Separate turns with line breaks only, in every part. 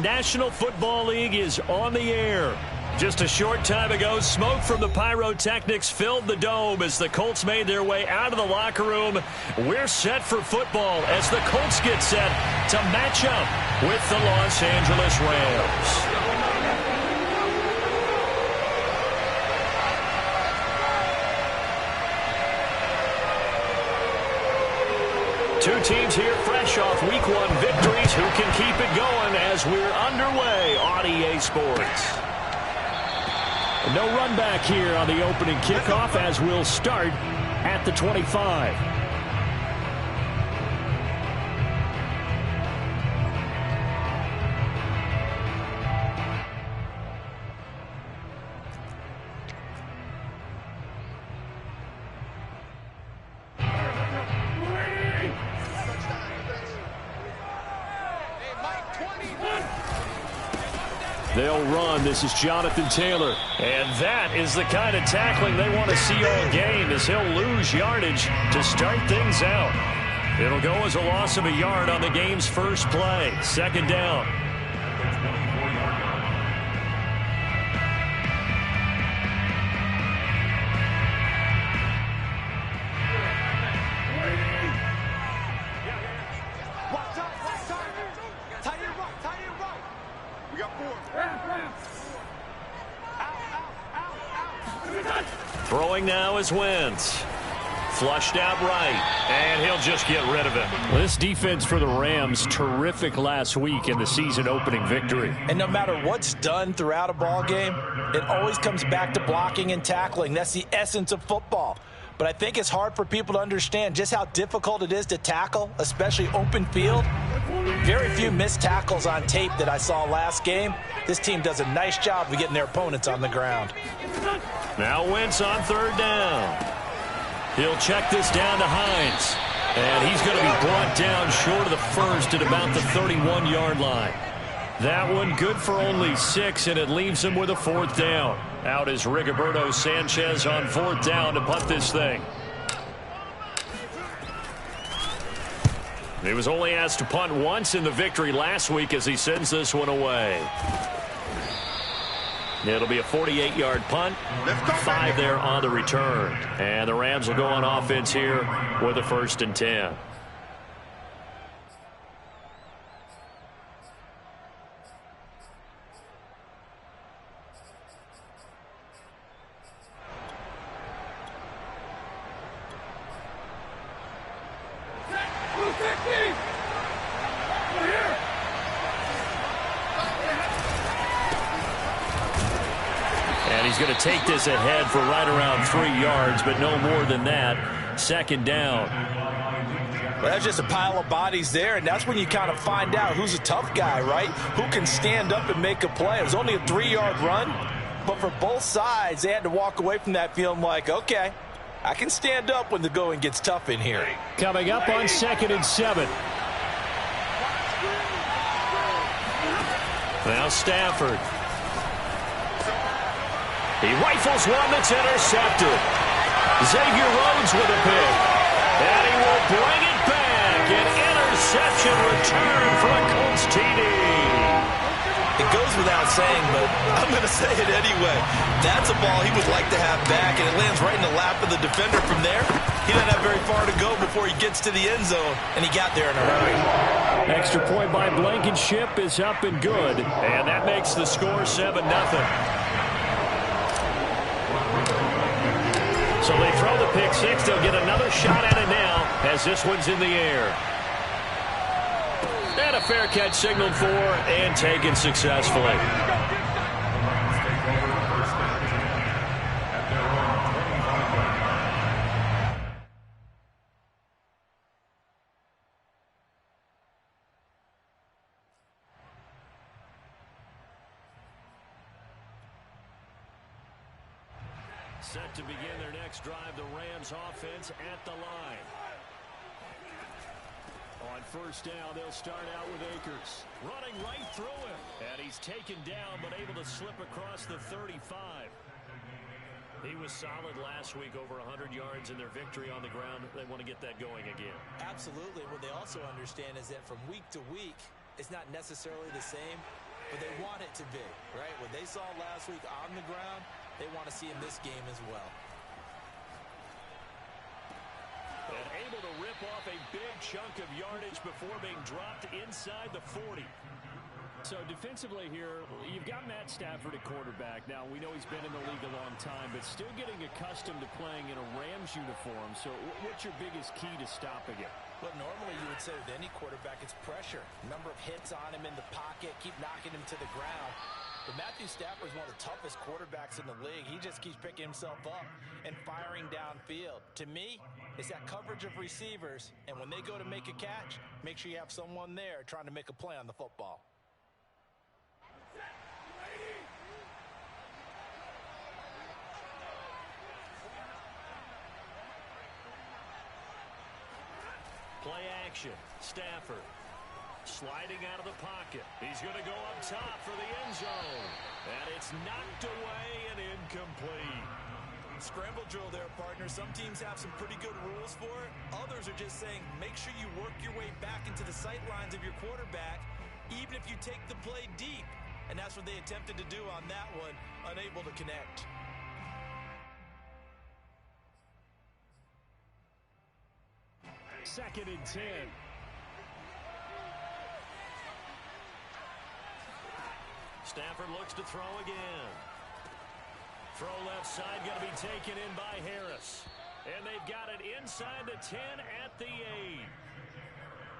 National Football League is on the air. Just a short time ago, smoke from the pyrotechnics filled the dome as the Colts made their way out of the locker room. We're set for football as the Colts get set to match up with the Los Angeles Rams. Two teams here fresh off Week 1 victories who can keep it going as we're underway on EA Sports. No run back here on the opening kickoff as we'll start at the 25. They'll run. This is Jonathan Taylor. And that is the kind of tackling they want to see all game as he'll lose yardage to start things out. It'll go as a loss of a yard on the game's first play. Second down. Throwing now is Wentz. Flushed out right, and he'll just get rid of it. This defense for the Rams, terrific last week in the season-opening victory.
And no matter what's done throughout a ball game, it always comes back to blocking and tackling. That's the essence of football. But I think it's hard for people to understand just how difficult it is to tackle, especially open field. Very few missed tackles on tape that I saw last game. This team does a nice job of getting their opponents on the ground.
Now Wentz on third down. He'll check this down to Hines. And he's going to be brought down short of the first at about the 31-yard line. That one good for only 6, and it leaves him with a fourth down. Out is Rigoberto Sanchez on fourth down to punt this thing. He was only asked to punt once in the victory last week as he sends this one away. It'll be a 48-yard punt. 5 there on the return. And the Rams will go on offense here with a 1st and 10. He's going to take this ahead for right around 3 yards, but no more than that. Second down.
Well, that's just a pile of bodies there, and that's when you kind of find out who's a tough guy, right? Who can stand up and make a play. It was only a 3-yard run, but for both sides, they had to walk away from that feeling like, okay, I can stand up when the going gets tough in here.
Coming up on 2nd and 7. Now Stafford. He rifles one that's intercepted. Xavier Rhodes with a pick. And he will bring it back. An interception return for a Colts TD.
It goes without saying, but I'm going to say it anyway. That's a ball he would like to have back, and it lands right in the lap of the defender from there. He doesn't have very far to go before he gets to the end zone, and he got there in a hurry.
Extra point by Blankenship is up and good, and that makes the score 7-0. So they throw the pick six. They'll get another shot at it now as this one's in the air. And a fair catch signaled for and taken successfully. Set to begin their next drive, the Rams offense at the line. On first down, they'll start out with Akers. Running right through him. And he's taken down, but able to slip across the 35. He was solid last week, over 100 yards in their victory on the ground. They want to get that going again.
Absolutely. What they also understand is that from week to week, it's not necessarily the same. but they want it to be, right? What they saw last week on the ground, they want to see in this game as well.
And able to rip off a big chunk of yardage before being dropped inside the 40.
So defensively here, you've got Matt Stafford at quarterback. Now, we know he's been in the league a long time, but still getting accustomed to playing in a Rams uniform. So what's your biggest key to stopping it?
Well, normally you would say with any quarterback, it's pressure. Number of hits on him in the pocket, keep knocking him to the ground. But Matthew Stafford is one of the toughest quarterbacks in the league. He just keeps picking himself up and firing downfield. To me, it's that coverage of receivers, and when they go to make a catch, make sure you have someone there trying to make a play on the football.
Play action. Stafford sliding out of the pocket. He's going to go up top for the end zone. And it's knocked away and incomplete.
Scramble drill there, partner. Some teams have some pretty good rules for it. Others are just saying make sure you work your way back into the sight lines of your quarterback, even if you take the play deep. And that's what they attempted to do on that one, unable to connect.
Second and 10.
Stafford looks to throw again. Throw left side, going to be taken in by Harris. And they've got it inside the 10 at the 8.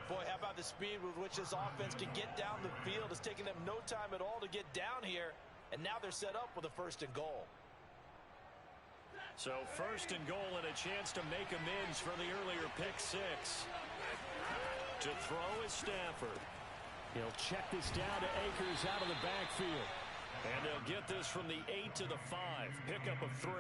Boy, how about the speed with which this offense can get down the field? It's taking them no time at all to get down here. And now they're set up with a 1st and goal.
So 1st and goal and a chance to make amends for the earlier pick 6. To throw is Stafford.
He'll check this down to Akers out of the backfield.
And they'll get this from the 8 to the 5. Pickup of 3.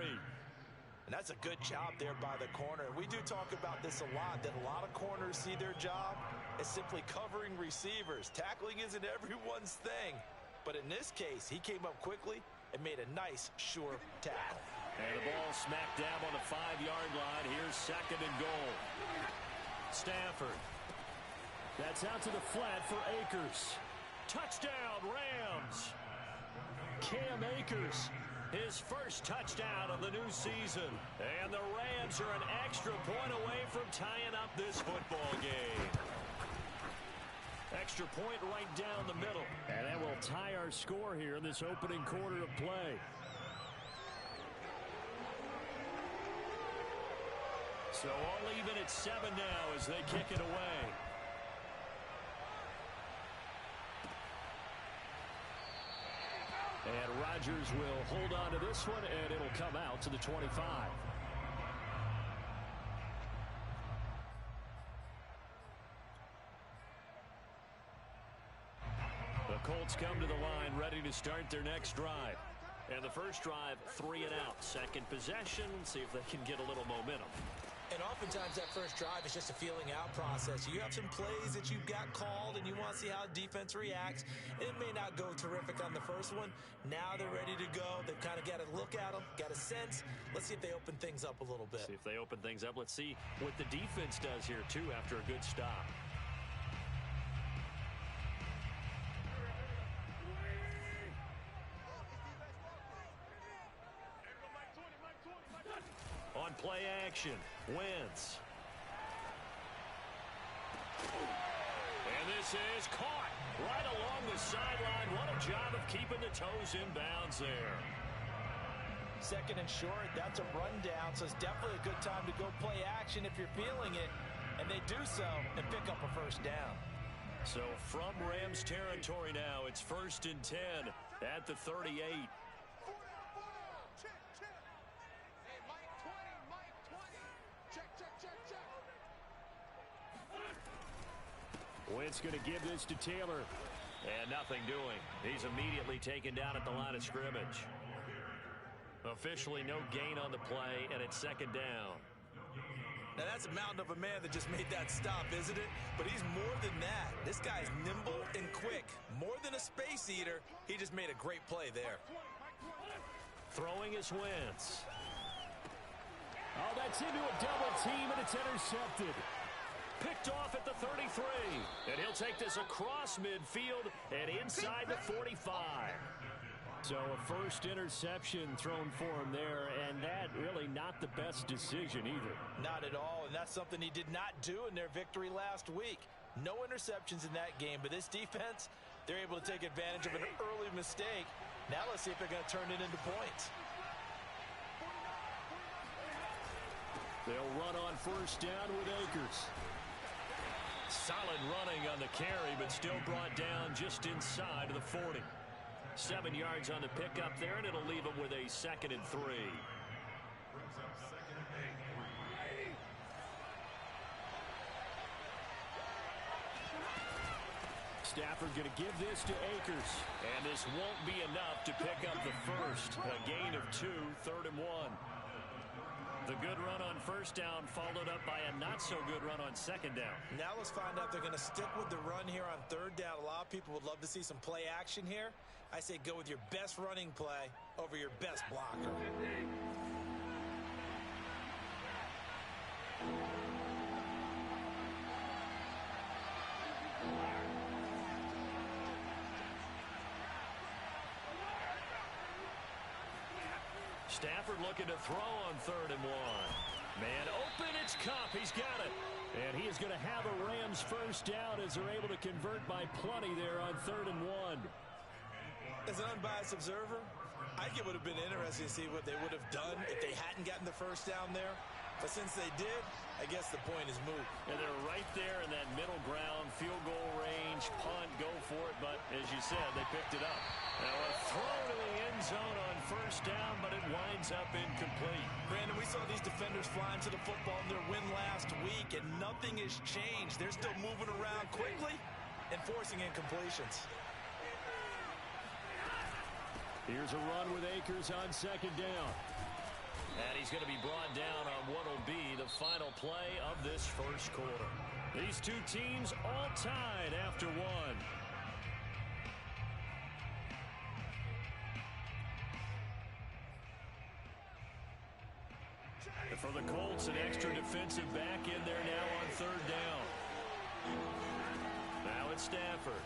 And that's a good job there by the corner. We do talk about this a lot, that a lot of corners see their job as simply covering receivers. Tackling isn't everyone's thing. But in this case, he came up quickly and made a nice, sure tackle.
And the ball smack dab on the 5-yard line. Here's 2nd and goal. Stafford.
That's out to the flat for Akers.
Touchdown, Rams.
Cam Akers.
His first touchdown of the new season. And the Rams are an extra point away from tying up this football game. Extra point right down the middle.
And that will tie our score here in this opening quarter of play.
So all even at 7 now as they kick it away.
And Rodgers will hold on to this one, and it'll come out to the 25.
The Colts come to the line ready to start their next drive. And the first drive, 3 and out. Second possession, see if they can get a little momentum.
And oftentimes that first drive is just a feeling out process. You have some plays that you've got called and you want to see how defense reacts. It may not go terrific on the first one. Now they're ready to go. They've kind of got to look at them, got a sense. Let's see if they open things up a little bit.
See if they open things up. Let's see what the defense does here, too, after a good stop. On play action, Wentz. And this is caught right along the sideline. What a job of keeping the toes in bounds there.
2nd and short, that's a rundown, so it's definitely a good time to go play action if you're feeling it. And they do so and pick up a 1st down.
So from Rams territory now, it's 1st and 10 at the 38.
Wentz going to give this to Taylor.
And nothing doing. He's immediately taken down at the line of scrimmage. Officially no gain on the play, and it's 2nd down.
Now that's a mountain of a man that just made that stop, isn't it? But he's more than that. This guy's nimble and quick. More than a space eater, he just made a great play there.
Throwing is Wentz.
Oh, that's into a double team, and it's intercepted.
Picked off at the 33. And he'll take this across midfield and inside the 45.
So a first interception thrown for him there, and that really not the best decision either.
Not at all, and that's something he did not do in their victory last week. No interceptions in that game, but this defense, they're able to take advantage of an early mistake. Now let's see if they're going to turn it into points.
They'll run on first down with Akers.
Solid running on the carry, but still brought down just inside of the 40. 7 yards on the pickup there, and it'll leave them with a 2nd and 3.
Stafford going to give this to Akers.
And this won't be enough to pick up the first. A gain of 2, 3rd and 1. The good run on first down followed up by a not-so-good run on 2nd down.
Now let's find out if they're going to stick with the run here on 3rd down. A lot of people would love to see some play action here. I say go with your best running play over your best blocker.
Stafford looking to throw on 3rd and 1. Man open, it's Kupp. He's got it.
And he is going to have a Rams first down as they're able to convert by plenty there on 3rd and 1.
As an unbiased observer, I think it would have been interesting to see what they would have done if they hadn't gotten the first down there. But since they did, I guess the point is moot.
And they're right there in that middle ground, field goal range, punt, go for it. But as you said, they picked it up. Now a throw to the end zone on first down, but it winds up incomplete.
Brandon, we saw these defenders flying to the football in their win last week, and nothing has changed. They're still moving around quickly and forcing incompletions.
Here's a run with Akers on 2nd down.
And he's going to be brought down on what will be the final play of this first quarter. These two teams all tied after 1. And for the Colts, an extra defensive back in there now on 3rd down. Now it's Stafford.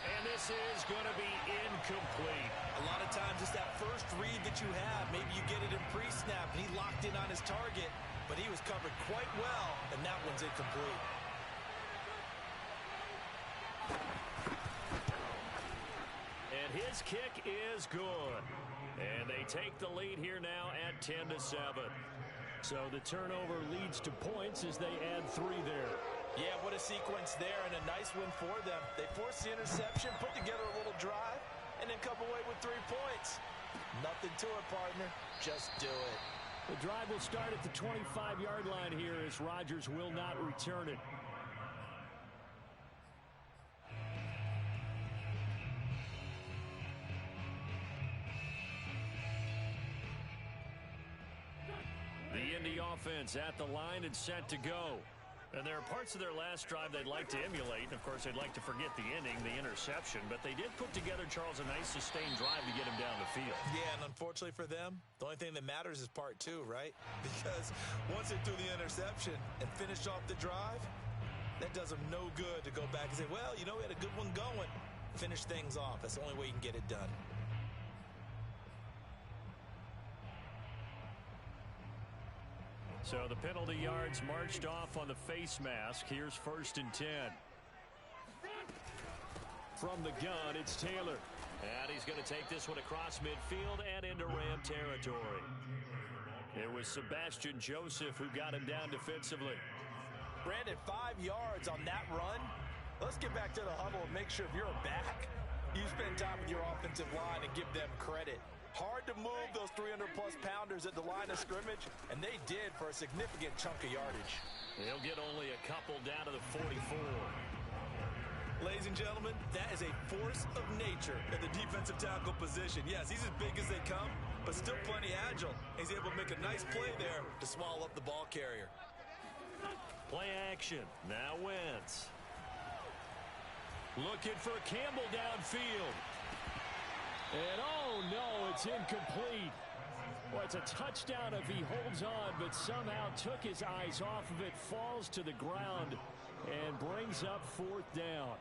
And this is going to be incomplete.
A lot of times it's that first read that you have. Maybe you get it in pre-snap, and he locked in on his target, but he was covered quite well, and that one's incomplete.
And his kick is good. And they take the lead here now at 10-7.
So the turnover leads to points as they add 3 there.
Yeah, what a sequence there, and a nice win for them. They forced the interception, put together a little drive, and then come away with 3 points. Nothing to it, partner. Just do it.
The drive will start at the 25-yard line here as Rodgers will not return it.
The Indy offense at the line and set to go. And there are parts of their last drive they'd like to emulate. Of course, they'd like to forget the ending, the interception. But they did put together, Charles, a nice sustained drive to get him down the field.
Yeah, and unfortunately for them, the only thing that matters is part 2, right? Because once they threw the interception and finished off the drive, that does them no good to go back and say, well, you know, we had a good one going. Finish things off. That's the only way you can get it done.
So the penalty yards marched off on the face mask. Here's 1st and 10.
From the gun, it's Taylor.
And he's going to take this one across midfield and into Ram territory. It was Sebastian Joseph who got him down defensively.
Brandon, 5 yards on that run. Let's get back to the huddle and make sure if you're a back, you spend time with your offensive line and give them credit. Hard to move those 300-plus pounders at the line of scrimmage, and they did for a significant chunk of yardage.
He'll get only a couple down to the 44.
Ladies and gentlemen, that is a force of nature at the defensive tackle position. Yes, he's as big as they come, but still plenty agile. He's able to make a nice play there to swallow up the ball carrier.
Play action. Now Wentz.
Looking for Campbell downfield. And oh no, it's incomplete. Boy, it's a touchdown if he holds on, but somehow took his eyes off of it, falls to the ground, and brings up 4th down.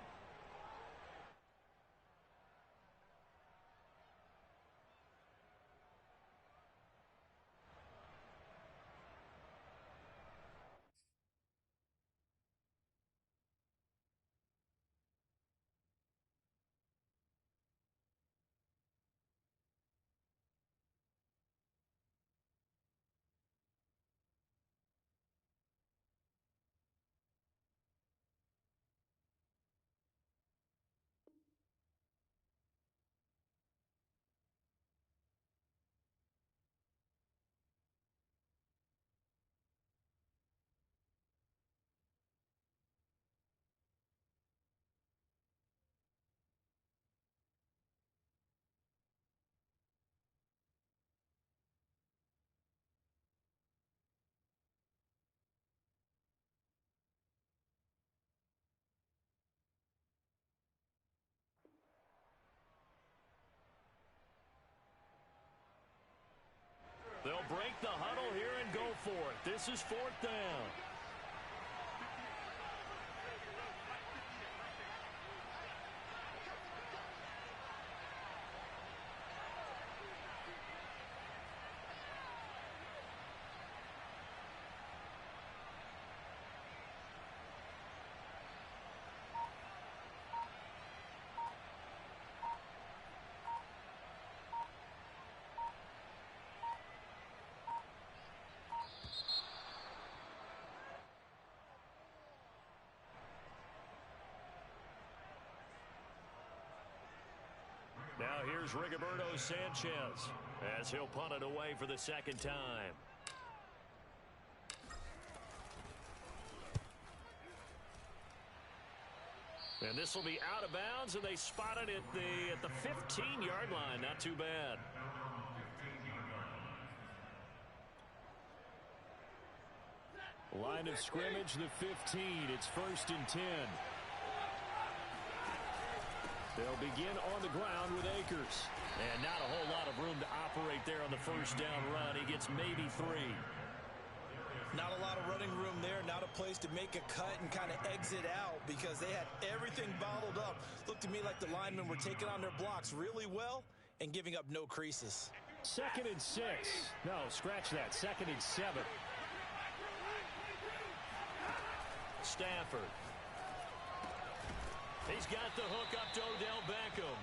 They'll break the huddle here and go for it. This is 4th down. Now here's Rigoberto Sanchez as he'll punt it away for the 2nd time. And this will be out of bounds, and they spot it at the 15-yard line. Not too bad. Line of scrimmage, the 15. It's 1st and 10. They'll begin on the ground with Akers. And not a whole lot of room to operate there on the 1st down run. He gets maybe 3.
Not a lot of running room there. Not a place to make a cut and kind of exit out because they had everything bottled up. Looked to me like the linemen were taking on their blocks really well and giving up no creases.
2nd and 6. No, scratch that. 2nd and 7.
Stafford. He's got the hook up to Odell Beckham.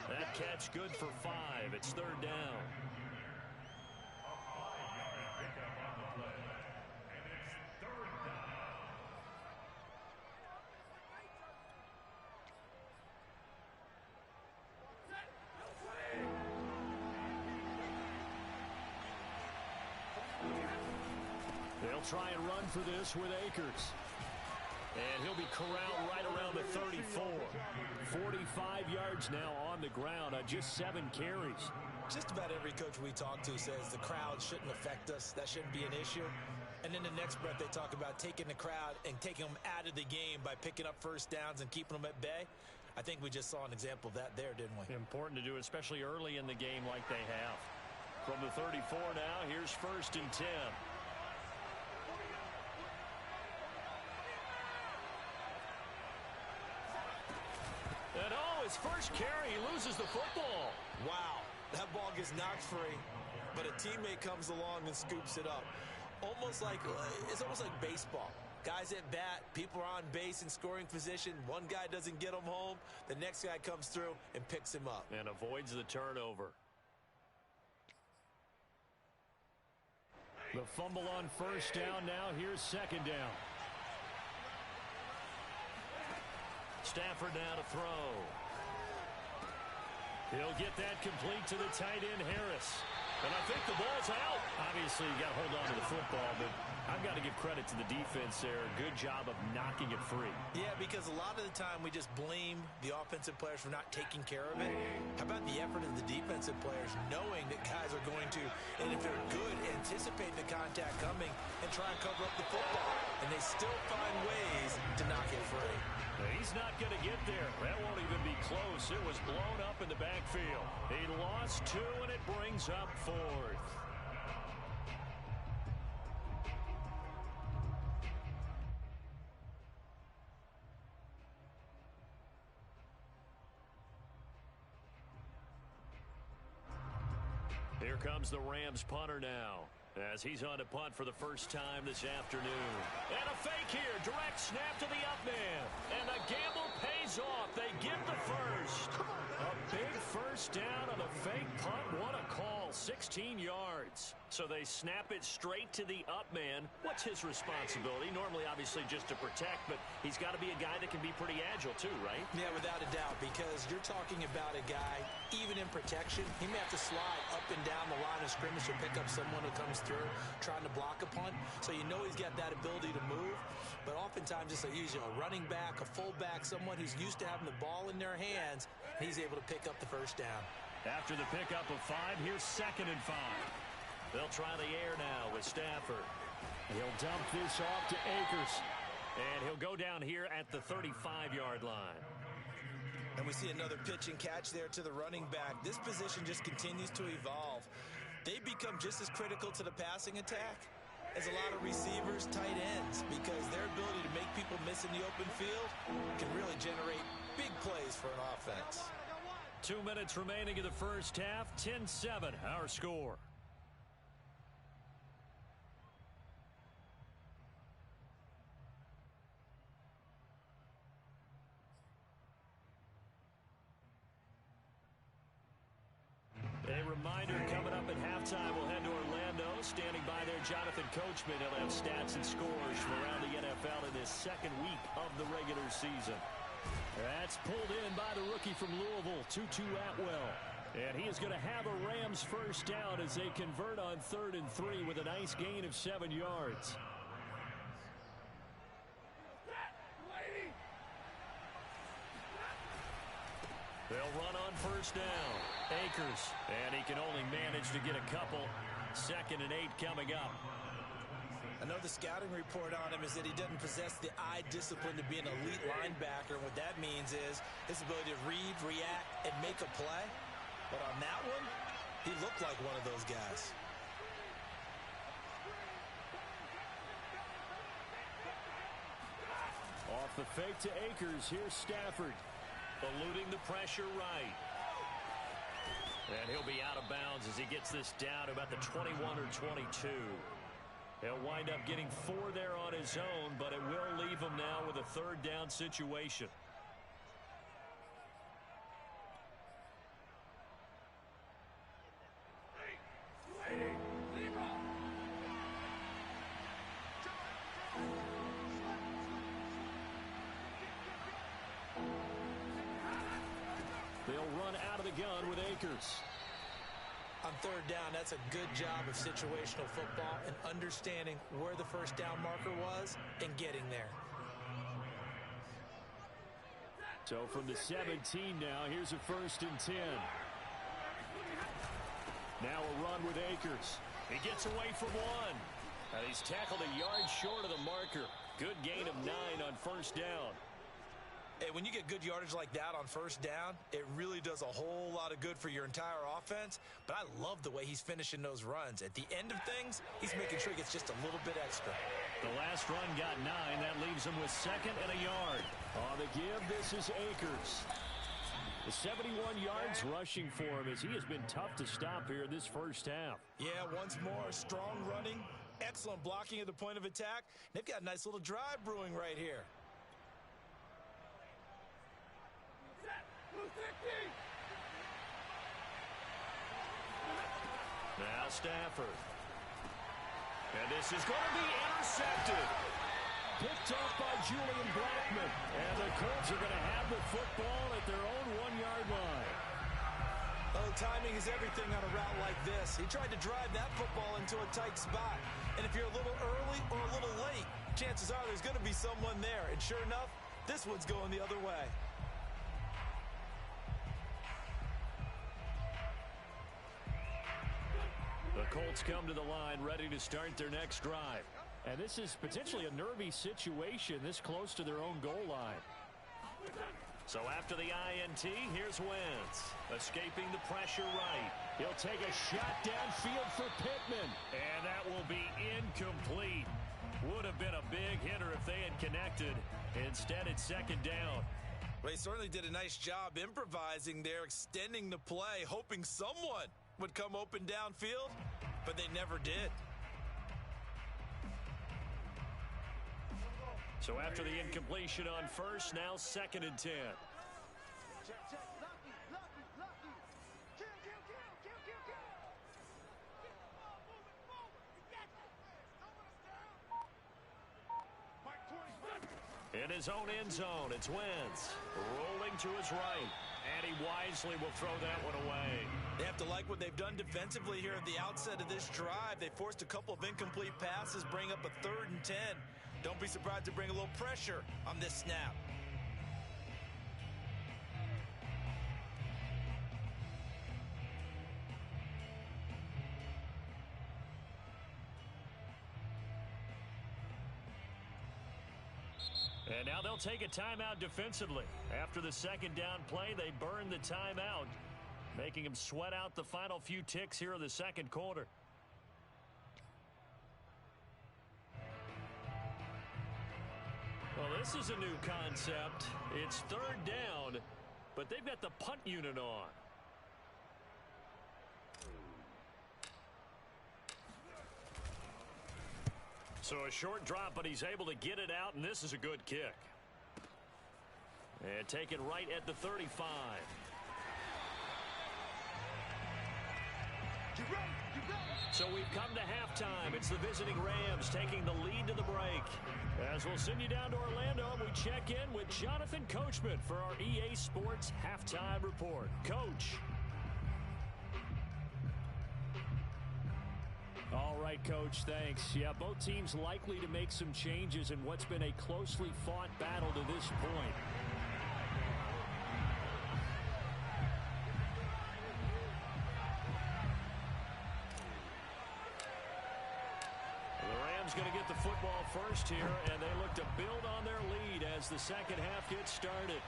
That catch good for 5. It's 3rd down.
They'll try and run for this with Akers. And he'll be corralled right around the 34. 45 yards now on the ground on just 7 carries.
Just about every coach we talk to says the crowd shouldn't affect us. That shouldn't be an issue. And then the next breath they talk about taking the crowd and taking them out of the game by picking up 1st downs and keeping them at bay. I think we just saw an example of that there, didn't we?
Important to do, especially early in the game like they have. From the 34 now, here's 1st and 10. And his first carry, he loses the football.
Wow, that ball gets knocked free, but a teammate comes along and scoops it up. It's almost like baseball. Guys at bat, people are on base in scoring position. One guy doesn't get him home. The next guy comes through and picks him up.
And avoids the turnover.
The fumble on 1st down. Now here's 2nd down.
Stafford now to throw. He'll get that complete to the tight end, Harris. And I think the ball's out. Obviously, you got to hold on to the football, but I've got to give credit to the defense there. Good job of knocking it free.
Yeah, because a lot of the time we just blame the offensive players for not taking care of it. How about the effort of the defensive players knowing that guys are going to, and if they're good, anticipate the contact coming and try and cover up the football. And they still find ways to knock it free.
He's not going to get there. That won't even be close. It was blown up in the backfield. He lost 2, and it brings up 4th. Here comes the Rams punter now, as he's on to punt for the first time this afternoon. And a fake here. Direct snap to the up man. And the gamble pays off. They get the first. A big first down on a fake punt. What a call. 16 yards. So they snap it straight to the up man. What's his responsibility? Normally, obviously, just to protect, but he's got to be a guy that can be pretty agile too, right?
Yeah, without a doubt, because you're talking about a guy, even in protection, he may have to slide up and down the line of scrimmage to pick up someone who comes through trying to block a punt. So you know he's got that ability to move. But oftentimes it's usually a running back, a fullback, someone who's used to having the ball in their hands. He's able to pick up the first down.
After the pickup of 5, here's 2nd and 5. They'll try the air now with Stafford. He'll dump this off to Akers. And he'll go down here at the 35-yard line.
And we see another pitch and catch there to the running back. This position just continues to evolve. They become just as critical to the passing attack as a lot of receivers, tight ends, because their ability to make people miss in the open field can really generate big plays for an offense.
2 minutes remaining in the first half. 10-7, our score. A reminder coming up at halftime, we'll head to Orlando. Standing by there, Jonathan Coachman. He'll have stats and scores from around the NFL in this second week of the regular season. That's pulled in by the rookie from Louisville, Tutu Atwell. And he is going to have a Rams first down as they convert on 3rd and 3 with a nice gain of 7 yards. They'll run on first down. Akers, and he can only manage to get a couple. 2nd and 8 coming up.
I know the scouting report on him is that he doesn't possess the eye discipline to be an elite linebacker. What that means is his ability to read, react, and make a play. But on that one, he looked like one of those guys.
Off the fake to Akers, here's Stafford. Eluding the pressure right. And he'll be out of bounds as he gets this down to about the 21 or 22. He'll wind up getting 4 there on his own, but it will leave him now with a 3rd down situation. They'll run out of the gun with Akers.
On 3rd down, that's a good job of situational football and understanding where the first down marker was and getting there.
So from the 17 now, here's a 1st and 10. Now a run with Akers. He gets away from 1. And he's tackled a yard short of the marker. Good gain of 9 on first down.
Hey, when you get good yardage like that on first down, it really does a whole lot of good for your entire offense. But I love the way he's finishing those runs. At the end of things, he's making sure he gets just a little bit extra.
The last run got 9. That leaves him with 2nd and a yard. On the give, this is Akers. The 71 yards rushing for him as he has been tough to stop here this first half.
Yeah, once more, strong running, excellent blocking at the point of attack. They've got a nice little drive brewing right here.
Now Stafford. And this is going to be intercepted. Picked off by Julian Blackmon. And the Colts are going to have the football at their own 1-yard line.
Oh, timing is everything on a route like this. He tried to drive that football into a tight spot. And if you're a little early or a little late, chances are there's going to be someone there. And sure enough, this one's going the other way.
The Colts come to the line ready to start their next drive.
And this is potentially a nervy situation this close to their own goal line.
So after the INT, here's Wentz. Escaping the pressure right.
He'll take a shot downfield for Pittman.
And that will be incomplete. Would have been a big hitter if they had connected. Instead, it's second down.
Well, he certainly did a nice job improvising there, extending the play, hoping someone would come open downfield, but they never did.
So after the incompletion on first, now 2nd and 10. In his own end zone, it's Wentz rolling to his right, and he wisely will throw that one away.
They have to like what they've done defensively here at the outset of this drive. They forced a couple of incomplete passes, bring up a 3rd and 10. Don't be surprised to bring a little pressure on this snap.
And now they'll take a timeout defensively. After the 2nd down play, they burn the timeout, making them sweat out the final few ticks here in the 2nd quarter. Well, this is a new concept. It's 3rd down, but they've got the punt unit on. So a short drop, but he's able to get it out, and this is a good kick. And taken right at the 35. So we've come to halftime. It's the visiting Rams taking the lead to the break. As we'll send you down to Orlando, we check in with Jonathan Coachman for our EA Sports Halftime Report. Coach.
All right, Coach, thanks. Yeah, both teams likely to make some changes in what's been a closely fought battle to this point.
The Rams going to get the football first here, and they look to build on their lead as the 2nd half gets started.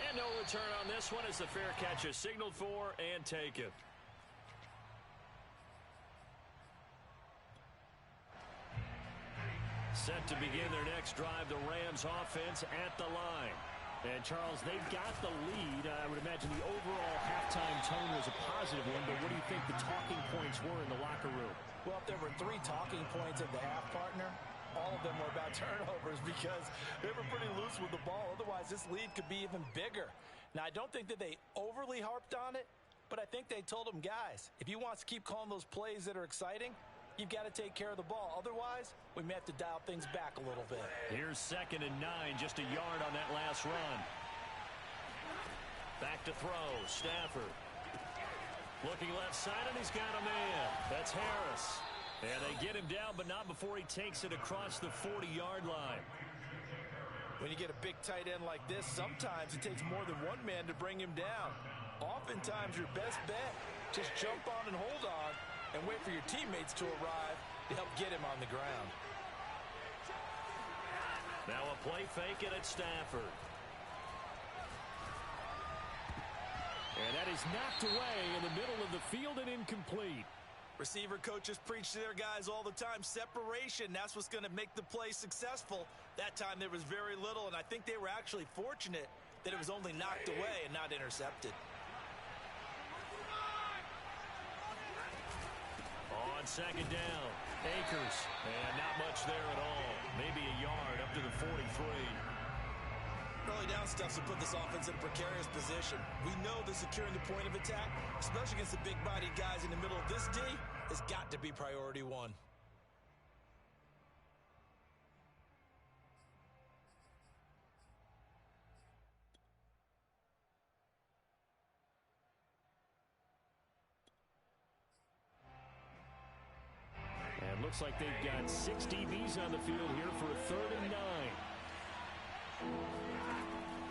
And no return on this one as the fair catch is signaled for and taken. Set to begin their next drive, the Rams offense at the line.
And, Charles, they've got the lead. I would imagine the overall halftime tone was a positive one, but what do you think the talking points were in the locker room?
Well, if there were 3 talking points at the half, partner, all of them were about turnovers because they were pretty loose with the ball. Otherwise, this lead could be even bigger. Now, I don't think that they overly harped on it, but I think they told them, guys, if you want to keep calling those plays that are exciting, you've got to take care of the ball. Otherwise, we may have to dial things back a little bit.
Here's 2nd and 9, just a yard on that last run. Back to throw, Stafford. Looking left side, and he's got a man. That's Harris. And they get him down, but not before he takes it across the 40-yard line.
When you get a big tight end like this, sometimes it takes more than one man to bring him down. Oftentimes, your best bet, just jump on and hold on, and wait for your teammates to arrive to help get him on the ground.
Now a play fake, and it's Stafford.
And that is knocked away in the middle of the field and incomplete.
Receiver coaches preach to their guys all the time. Separation, that's what's going to make the play successful. That time there was very little, and I think they were actually fortunate that it was only knocked away and not intercepted.
On 2nd down, Akers, and not much there at all. Maybe a yard up to the 43.
Early down stuffs will put this offense in a precarious position. We know that securing the point of attack, especially against the big-bodied guys in the middle of this D, has got to be priority 1.
And looks like they've got 6 DBs on the field here for a 3rd and 9.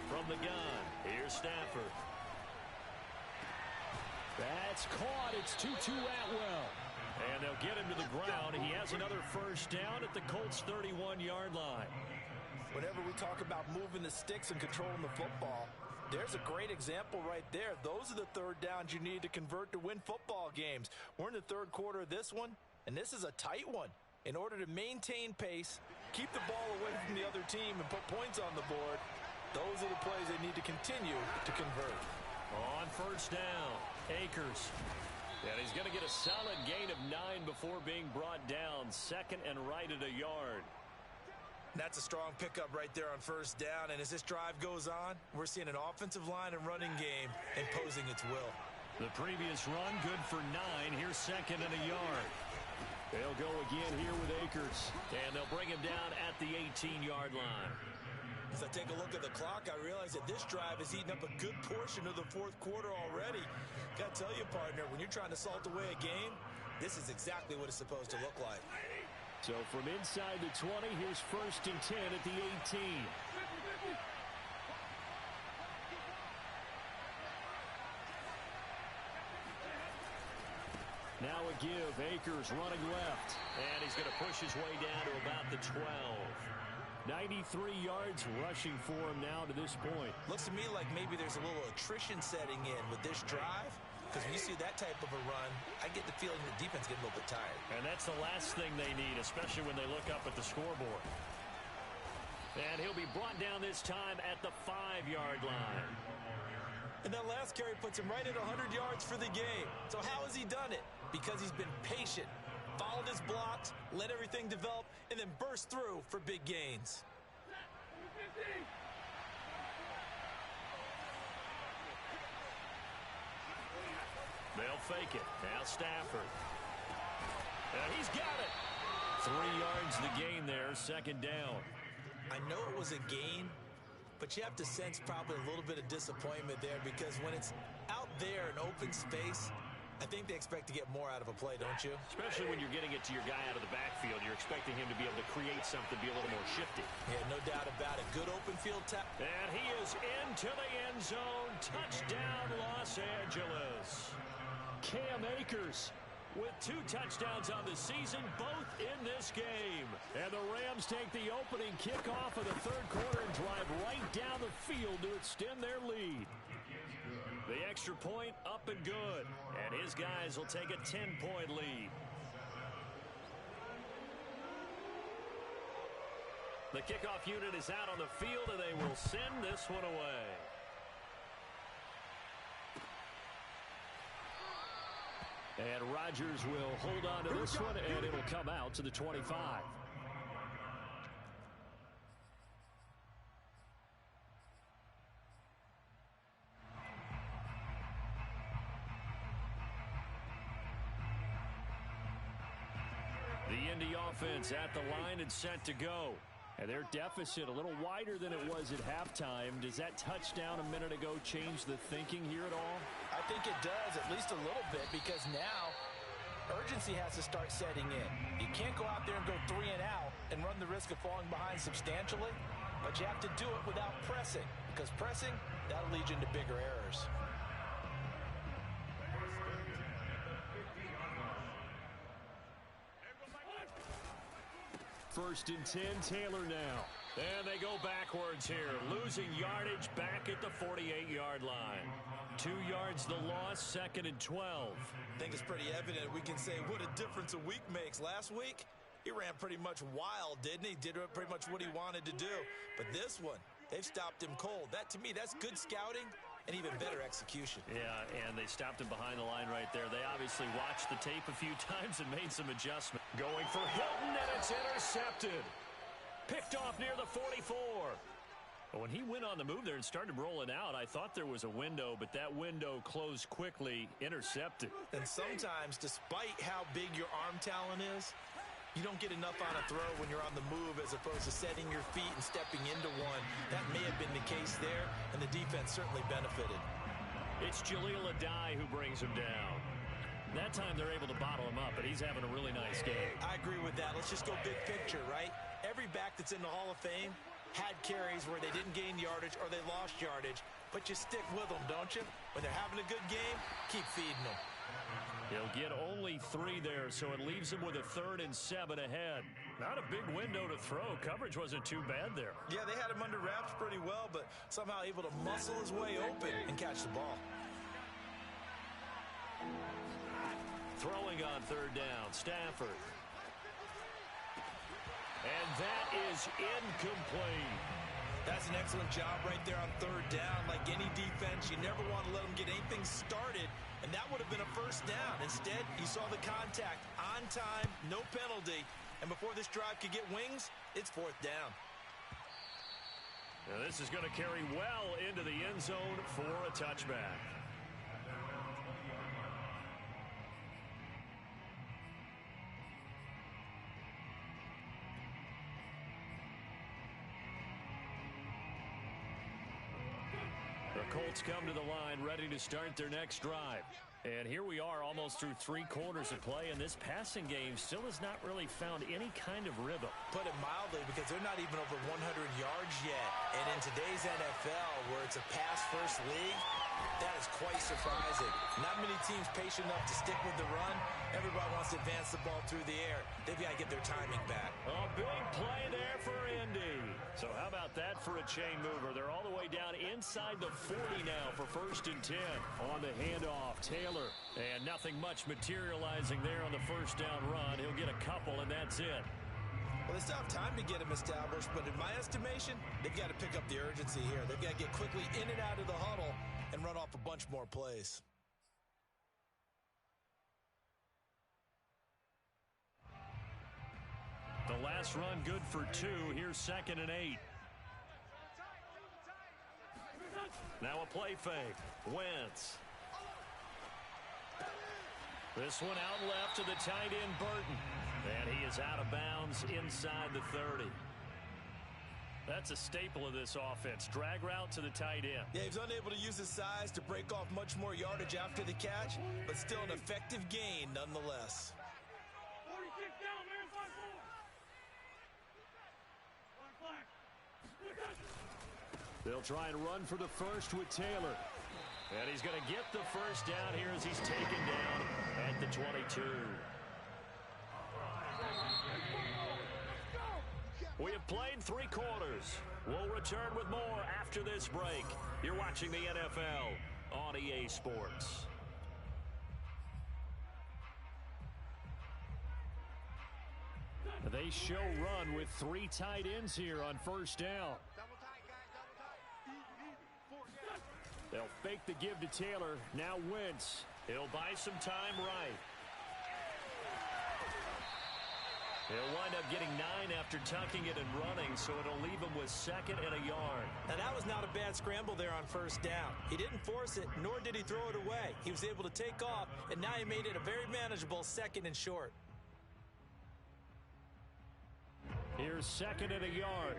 From the gun, here's Stafford.
That's caught. It's Tutu Atwell.
And They'll get him to the ground. He has another first down at the Colts' 31-yard line.
Whenever we talk about moving the sticks and controlling the football, there's a great example right there. Those are the third downs you need to convert to win football games. We're in the third quarter of this one, and this is a tight one. In order to maintain pace, keep the ball away from the other team, and put points on the board, those are the plays they need to continue to convert.
On first down, Akers. And he's going to get a solid gain of 9 before being brought down. Second and right at a yard.
That's a strong pickup right there on first down. And as this drive goes on, we're seeing an offensive line and running game imposing its will.
The previous run, good for 9. Here's second and a yard. They'll go again here with Akers. And they'll bring him down at the 18-yard line.
As I take a look at the clock, I realize that this drive has eaten up a good portion of the fourth quarter already. Got to tell you, partner, when you're trying to salt away a game, this is exactly what it's supposed to look like.
So from inside the 20, here's first and 10 at the 18. Now a give. Akers running left. And he's going to push his way down to about the 12. 93 yards rushing for him now to this point.
Looks to me like maybe there's a little attrition setting in with this drive. Because when you see that type of a run, I get the feeling the defense getting a little bit tired.
And that's the last thing they need, especially when they look up at the scoreboard. And he'll be brought down this time at the 5-yard line.
And that last carry puts him right at 100 yards for the game. So how has he done it? Because he's been patient, followed his blocks, let everything develop, and then burst through for big gains.
They'll fake it. Now Stafford. And he's got it. 3 yards the gain there, second down.
I know it was a gain, but you have to sense probably a little bit of disappointment there because when it's out there in open space, I think they expect to get more out of a play, don't you?
Especially when you're getting it to your guy out of the backfield. You're expecting him to be able to create something, be a little more shifty.
Yeah, no doubt about it. Good open field tap.
And he is into the end zone. Touchdown, Los Angeles. Cam Akers with 2 touchdowns on the season, both in this game. And the Rams take the opening kickoff of the third quarter and drive right down the field to extend their lead. The extra point up and good. And his guys will take a 10-point lead. The kickoff unit is out on the field, and they will send this one away. And Rodgers will hold on to this one, and it'll come out to the 25. The Indy offense at the line and set to go. And their deficit a little wider than it was at halftime. Does that touchdown a minute ago change the thinking here at all?
I think it does, at least a little bit, because now urgency has to start setting in. You can't go out there and go 3 and out and run the risk of falling behind substantially, but you have to do it without pressing, because pressing, that'll lead you into bigger errors.
First and 10, Taylor now. And they go backwards here, losing yardage back at the 48-yard line. 2 yards the loss, second and 12.
I think it's pretty evident we can say what a difference a week makes. Last week, he ran pretty much wild, didn't he? Did pretty much what he wanted to do. But this one, they've stopped him cold. That, to me, that's good scouting and even better execution.
Yeah, and they stopped him behind the line right there. They obviously watched the tape a few times and made some adjustments. Going for Hilton, and it's intercepted. Picked off near the 44. But when he went on the move there and started rolling out, I thought there was a window, but that window closed quickly, intercepted.
And sometimes, despite how big your arm talent is, you don't get enough on a throw when you're on the move as opposed to setting your feet and stepping into one. That may have been the case there, and the defense certainly benefited.
It's Jaleel Adai who brings him down. That time they're able to bottle him up, but he's having a really nice game.
I agree with that. Let's just go big picture, right? Every back that's in the Hall of Fame had carries where they didn't gain yardage or they lost yardage, but you stick with them, don't you? When they're having a good game, keep feeding them.
He'll get only 3 there, so it leaves him with a 3rd and 7 ahead. Not a big window to throw. Coverage wasn't too bad there.
Yeah, they had him under wraps pretty well, but somehow able to muscle his way open and catch the ball.
Throwing on 3rd down, Stafford. And that is incomplete.
That's an excellent job right there on 3rd down. Like any defense, you never want to let them get anything started, and that would have been a 1st down. Instead, you saw the contact on time, no penalty, and before this drive could get wings, it's 4th down.
Now this is going to carry well into the end zone for a touchback. The Colts come to the line ready to start their next drive. And here we are almost through 3 quarters of play, and this passing game still has not really found any kind of rhythm.
Put it mildly, because they're not even over 100 yards yet. And in today's NFL, where it's a pass-first league, that is quite surprising. Not many teams patient enough to stick with the run. Everybody wants to advance the ball through the air. They've got to get their timing back.
A big play there for Indy. So how about that for a chain mover? They're all the way down inside the 40 now for 1st and 10. On the handoff, Taylor. And nothing much materializing there on the 1st down run. He'll get a couple, and that's it.
Well, they still have time to get him established, but in my estimation, they've got to pick up the urgency here. They've got to get quickly in and out of the huddle and run off a bunch more plays.
The last run good for 2. Here's 2nd and 8. Now a play fake. Wentz. This one out left to the tight end, Burton. And he is out of bounds inside the 30. That's a staple of this offense. Drag route to the tight end.
Yeah, he's unable to use his size to break off much more yardage after the catch, but still an effective gain nonetheless.
46 down, man, 5-4.
They'll try and run for the first with Taylor. And he's going to get the 1st down here as he's taken down at the 22. We have played 3 quarters. We'll return with more after this break. You're watching the NFL on EA Sports. They show run with 3 tight ends here on 1st down. They'll fake the give to Taylor. Now Wentz. He'll buy some time right. He'll wind up getting 9 after tucking it and running, so it'll leave him with 2nd and a yard.
Now, that was not a bad scramble there on 1st down. He didn't force it, nor did he throw it away. He was able to take off, and now he made it a very manageable 2nd and short.
Here's 2nd and a yard.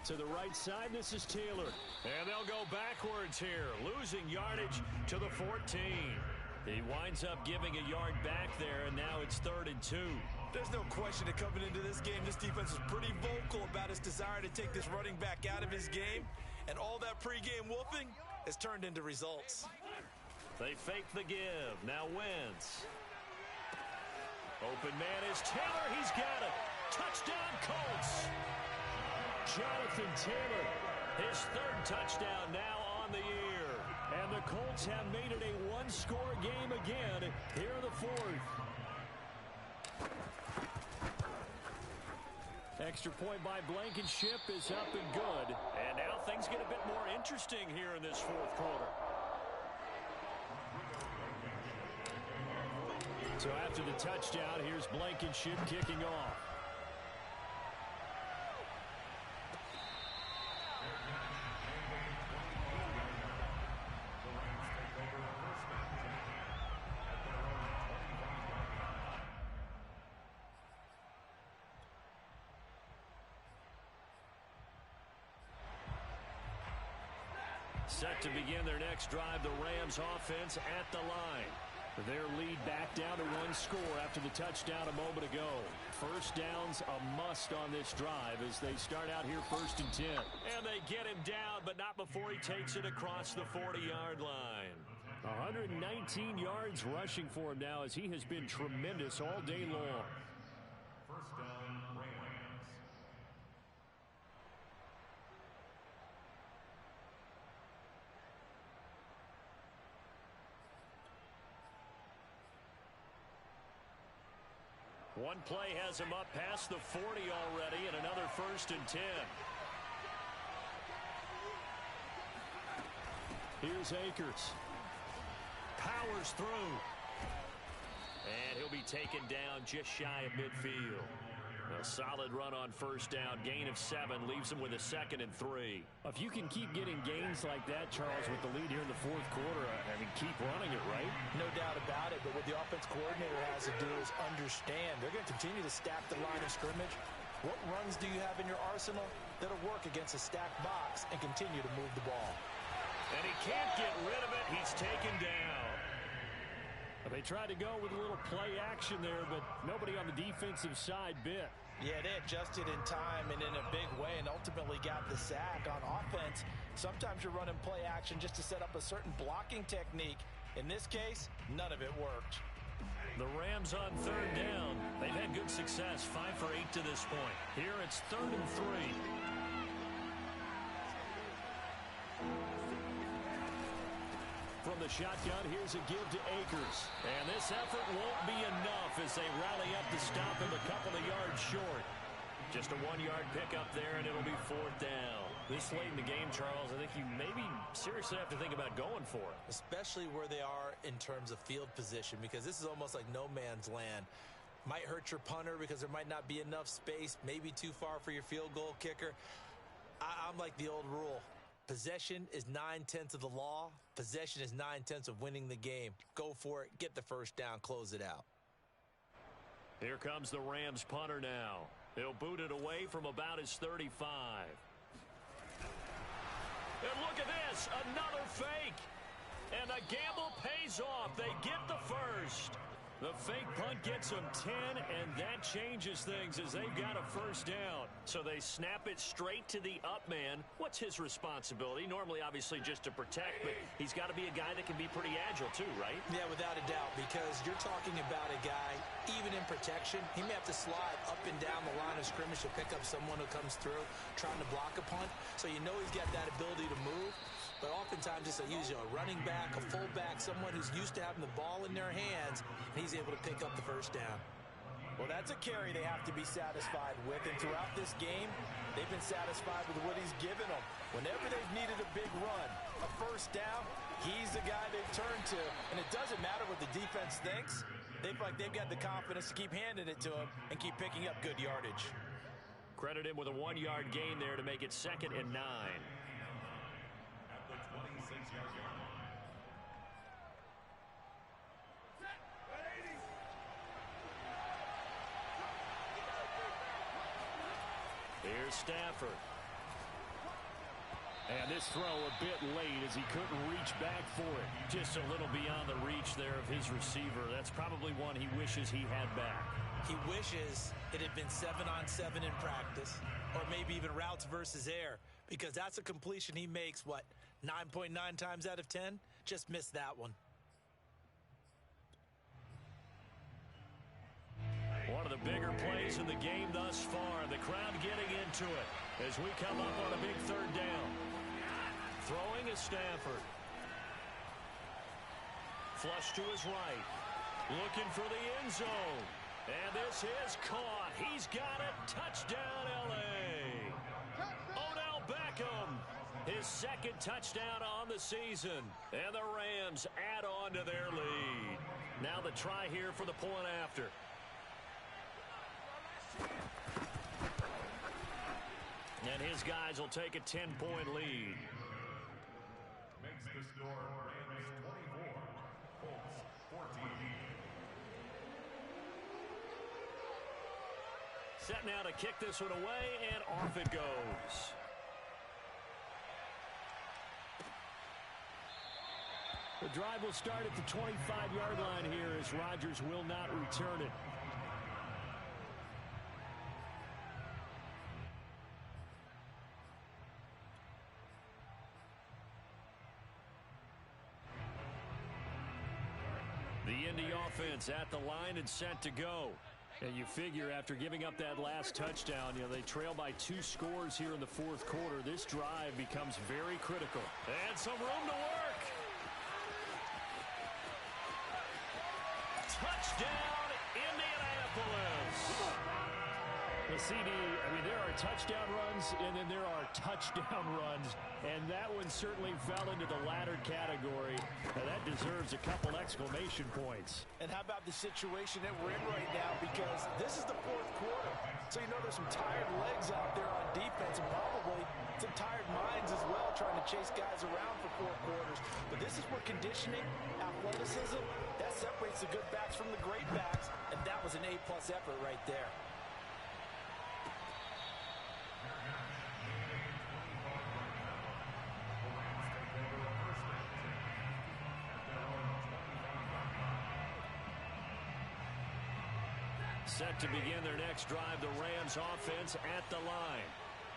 To the right side, this is Taylor. And they'll go backwards here, losing yardage to the 14. He winds up giving a yard back there, and now it's 3rd and 2.
There's no question that coming into this game, this defense is pretty vocal about its desire to take this running back out of his game. And all that pregame wolfing has turned into results.
They fake the give. Now Wentz. Open man is Taylor. He's got it. Touchdown, Colts. Jonathan Taylor, his 3rd touchdown now on the year. And the Colts have made it a 1-score game again here in the 4th. Extra point by Blankenship is up and good. And now things get a bit more interesting here in this 4th quarter. So after the touchdown, here's Blankenship kicking off. set to begin their next drive. The Rams offense at the line.
Their lead back down to one score after the touchdown a moment ago. First down's a must on this drive as they start out here 1st and 10.
And they get him down, but not before he takes it across the 40-yard line.
119 yards rushing for him now as he has been tremendous all day long.
First down, Rams.
One play has him up past the 40 already, and another 1st and 10.
Here's Akers.
Powers through. And he'll be taken down just shy of midfield. A solid run on 1st down. Gain of 7 leaves him with a 2nd and 3.
If you can keep getting gains like that, Charles, with the lead here in the 4th quarter, I mean, keep running it, right?
No doubt about it, but what the offense coordinator has to do is understand. They're going to continue to stack the line of scrimmage. What runs do you have in your arsenal that'll work against a stacked box and continue to move the ball?
And he can't get rid of it. He's taken down.
They tried to go with a little play action there, but nobody on the defensive side bit.
Yeah, they adjusted in time and in a big way and ultimately got the sack. On offense, sometimes you're running play action just to set up a certain blocking technique. In this case, none of it worked.
The Rams on 3rd down. They've had good success, 5 for 8 to this point. Here it's 3rd and 3.
From the shotgun, here's a give to Akers.
And this effort won't be enough as they rally up to stop him a couple of yards short. Just a 1-yard pickup there, and it'll be 4th down. This late in the game, Charles, I think you maybe seriously have to think about going for it.
Especially where they are in terms of field position, because this is almost like no man's land. Might hurt your punter because there might not be enough space, maybe too far for your field goal kicker. I'm like the old rule. Possession is 9/10 of the law. Possession is 9/10 of winning the game. Go for it. Get the 1st down. Close it out.
Here comes the Rams punter now. He'll boot it away from about his 35. And look at this. Another fake. And the gamble pays off. They get the 1st. The fake punt gets them 10, and that changes things as they've got a 1st down. So they snap it straight to the up man. What's his responsibility? Normally, obviously, just to protect, but he's got to be a guy that can be pretty agile too, right?
Yeah, without a doubt, because you're talking about a guy, even in protection, he may have to slide up and down the line of scrimmage to pick up someone who comes through trying to block a punt. So you know he's got that ability to move. But oftentimes it's usually a running back, a fullback, someone who's used to having the ball in their hands, and he's able to pick up the 1st down. Well, that's a carry they have to be satisfied with, and throughout this game, they've been satisfied with what he's given them. Whenever they've needed a big run, a 1st down, he's the guy they've turned to, and it doesn't matter what the defense thinks. They feel like they've got the confidence to keep handing it to him and keep picking up good yardage.
Credit him with a 1-yard gain there to make it 2nd and 9.
At the 26-yard line.
Here's Stafford.
And this throw a bit late as he couldn't reach back for it.
Just a little beyond the reach there of his receiver. That's probably one he wishes he had back.
He wishes it had been 7-on-7 in practice, or maybe even routes versus air, because that's a completion he makes, 9.9 times out of 10? Just missed that one.
One of the bigger plays in the game thus far. The crowd getting into it as we come up on a big 3rd down. Throwing is Stafford. Flush to his right. Looking for the end zone. And this is caught. He's got it. Touchdown, L.A. Odell Beckham. His 2nd touchdown on the season. And the Rams add on to their lead. Now the try here for the point after. And his guys will take a 10-point lead.
Makes the score Rams 24, Colts 14.
Set now to kick this one away, and off it goes.
The drive will start at the 25-yard line here as Rodgers will not return it. The Indy offense at the line and set to go. And you figure after giving up that last touchdown, they trail by 2 scores here in the fourth quarter. This drive becomes very critical. And some room to work. Touchdown, Indianapolis. The CD, there are touchdown runs, and then there are touchdown runs, and that one certainly fell into the latter category. Now, that deserves a couple exclamation points.
And how about the situation that we're in right now, because this is the fourth quarter, so there's some tired legs out there on defense and probably some tired minds as well trying to chase guys around for 4 quarters. But this is where conditioning, athleticism, that separates the good backs from the great backs, and that was an A-plus effort right there.
Set to begin their next drive, the Rams offense at the line.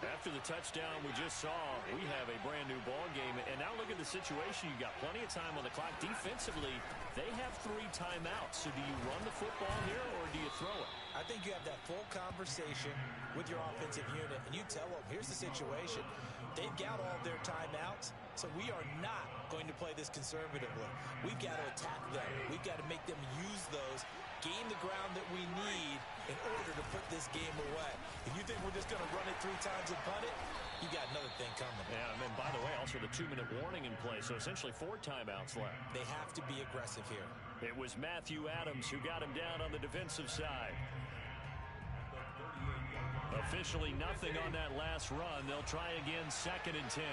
After the touchdown we just saw, we have a brand new ball game. And now look at the situation. You've got plenty of time on the clock. Defensively, they have 3 timeouts. So do you run the football here or do you throw it?
I think you have that full conversation with your offensive unit, and you tell them, here's the situation. They've got all their timeouts, so we are not going to play this conservatively. We've got to attack them. We've got to make them use those, gain the ground that we need in order to put this game away. If you think we're just going to run it 3 times and punt it, you got another thing coming.
Yeah, and by the way, also the 2-minute warning in play, so essentially 4 timeouts left.
They have to be aggressive here.
It was Matthew Adams who got him down on the defensive side. Officially nothing on that last run. They'll try again, 2nd and 10.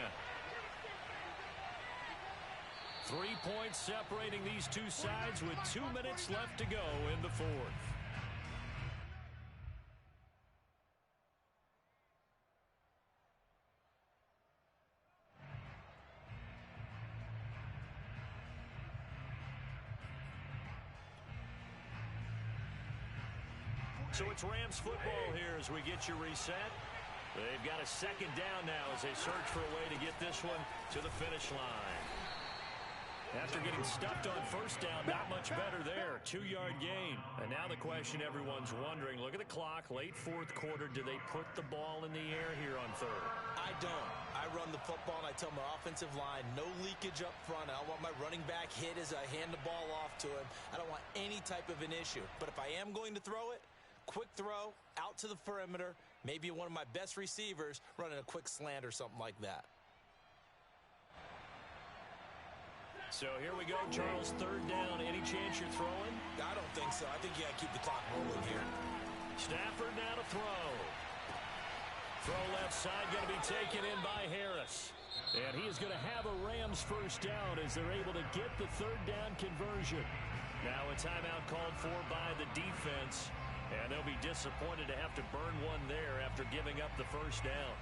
3 points separating these two sides with 2 minutes left to go in the fourth. So it's Rams football here as we get you reset. They've got a 2nd down now as they search for a way to get this one to the finish line. After getting stuffed on 1st down, not much better there. 2-yard gain. And now the question everyone's wondering, look at the clock, late 4th quarter. Do they put the ball in the air here on 3rd?
I don't. I run the football, and I tell my offensive line, no leakage up front. I don't want my running back hit as I hand the ball off to him. I don't want any type of an issue. But if I am going to throw it, quick throw out to the perimeter, maybe one of my best receivers running a quick slant or something like that.
So here we go, Charles, 3rd down. Any chance you're throwing?
I don't think so. I think you got to keep the clock rolling here.
Stafford now to throw. Throw left side going to be taken in by Harris. And he is going to have a Rams 1st down as they're able to get the 3rd down conversion. Now a timeout called for by the defense. And they'll be disappointed to have to burn one there after giving up the 1st down.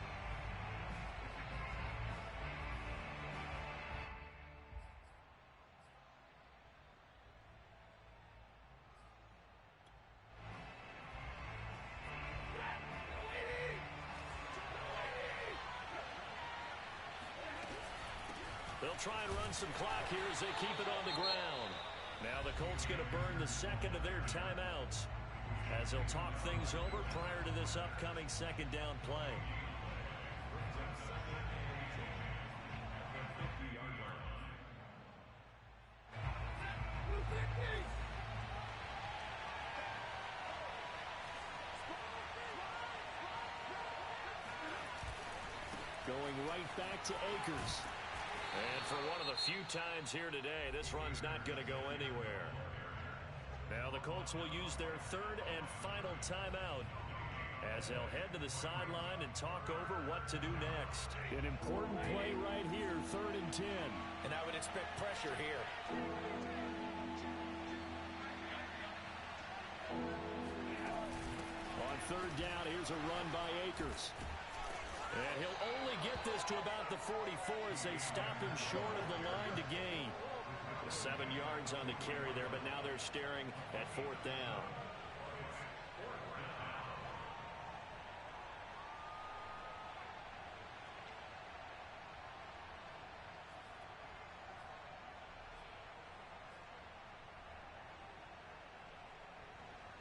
They'll try and run some clock here as they keep it on the ground. Now the Colts going to burn the 2nd of their timeouts as they'll talk things over prior to this upcoming 2nd down play. Going right back to Akers. And for one of the few times here today, this run's not going to go anywhere. Now the Colts will use their 3rd and final timeout as they'll head to the sideline and talk over what to do next. An important play right here, 3rd and 10.
And I would expect pressure here.
On 3rd down, here's a run by Akers. And he'll only get this to about the 44 as they stop him short of the line to gain. 7 yards on the carry there, but now they're staring at 4th down.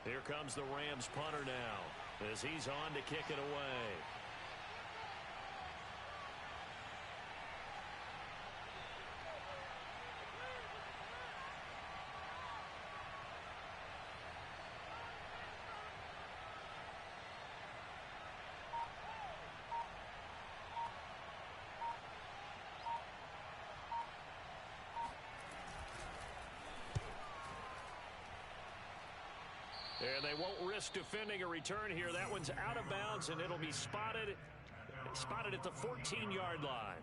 Here comes the Rams punter now as he's on to kick it away. And they won't risk defending a return here. That one's out of bounds, and it'll be spotted at the 14-yard line.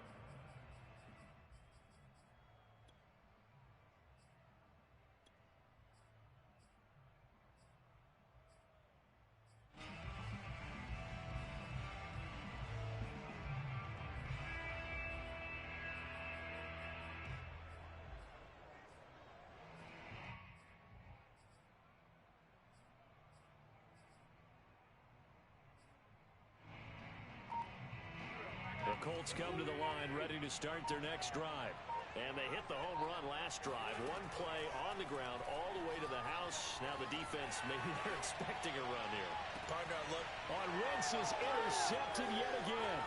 Colts come to the line ready to start their next drive. And they hit the home run last drive. One play on the ground all the way to the house. Now the defense, maybe they're expecting a run here.
Partner, look.
On Wentz is intercepted yet again.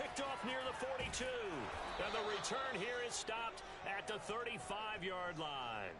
Picked off near the 42. And the return here is stopped at the 35-yard line.